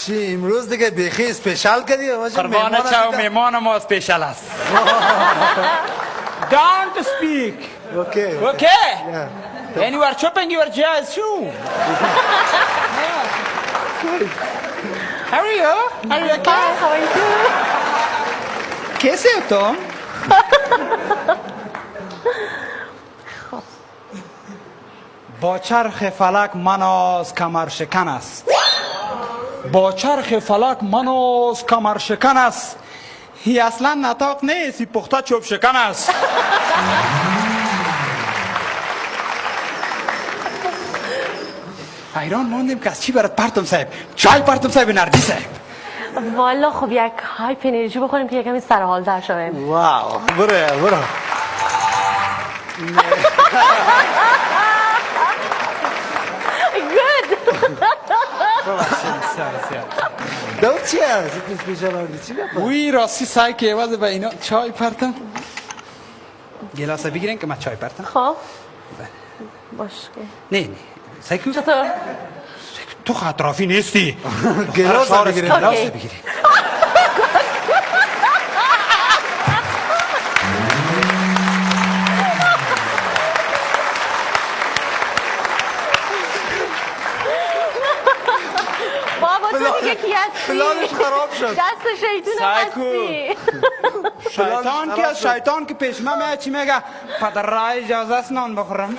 چی امروز دیگه بیخی اسپیشال کردی؟ قربان چاو میمان ما اسپیشال است. Don't speak. Okay. Okay. Yeah. And you are chopping your jaws too. How are you? Are you okay? How are you? कैसे हो तुम? با چرخ فلک من از کمر شکن است. با چرخ فلک من از کمر شکن است. هی اصلا نطاق نیست، هی پخته چوب شکن است. حیران ماندیم که از چی برات پرتم صاحب؟ چای پرتم صاحب نردی صاحب. والا خب یک هایپ انرژی بخوریم که یکمی سرحال در شویم. واو برو Good. دو چی هست؟ اسپیشال آردی چی بپرد؟ وی راستی سعی که عوض به اینا چای پرتم. گلاسه بگیرین که من چای پرتم. خب باش نه سعی کن. چطور؟ تو خطرافی نیستی. گلاسه بگیرین. گلاسه بگیرین. بابا تو دیگه کی هستی؟ پلانش خراب شد. دست شیطون هستی. شیطان که از شیطان که پیش من میاد چی میگه پدر رای اجازه است نان بخورم. نه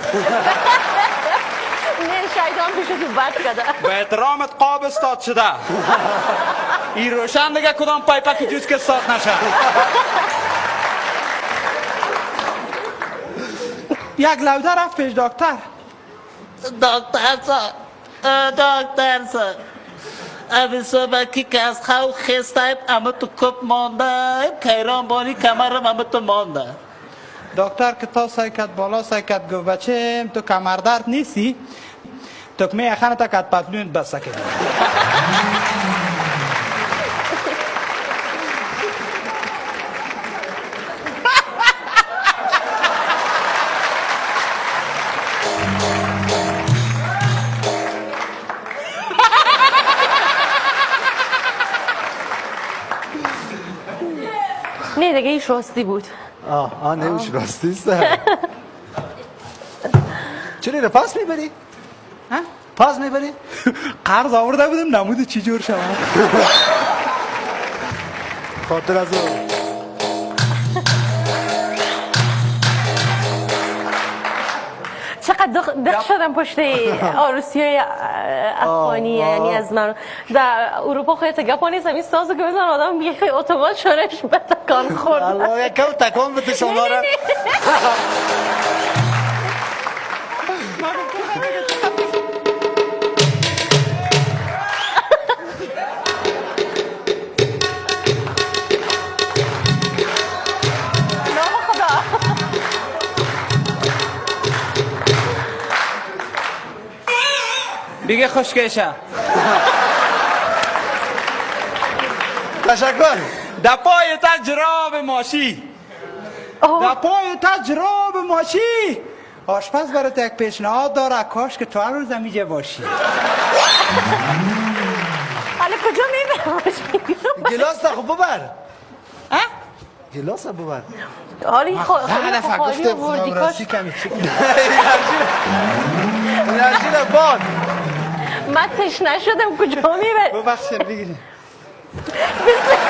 شیطان پیشو تو بد کده. به احترامت قاب استاد شده. این روشن دیگه کدام پایپک جوز که استاد نشه. یک لوده رفت پیش دکتر. دکتر صاحب امی صبح که از خواب خستایم اما تو کپ مانده کیران بانی کمرم اما تو مانده. دکتر که تا سایکت بالا سایکت گفت بچه تو کمر درد نیستی تکمه اخانه تا کت پتلون بسته کنی. نه دیگه ایش راستی بود. نمیش راستی است. چرا رو پاس میبری؟ پاس میبری؟ قرض آورده بودم نمود چی جور شما. خاطر از اون چقدر دق شدم پشت عروسی های افغانی یعنی از من در اروپا خیلی گپا نیست همین سازو که بزن آدم بیخی اتومات شورش به تکان خورد. الله یک کم تکان بده شما را. دیگه خوشگشه. تشکر. در پای تا جراب ماشی. در پای تا جراب ماشی. آشپز برات یک پیشنهاد داره کاش که تو هر روز همیجه باشی. حالا کجا میبرم؟ گلاس تا خوب ببر. گلاس ببر. حالا این خالی بردی کاش انرژی را باد. من تشنه شدم کجا میبرم؟ ببخشید بگیریم. بسم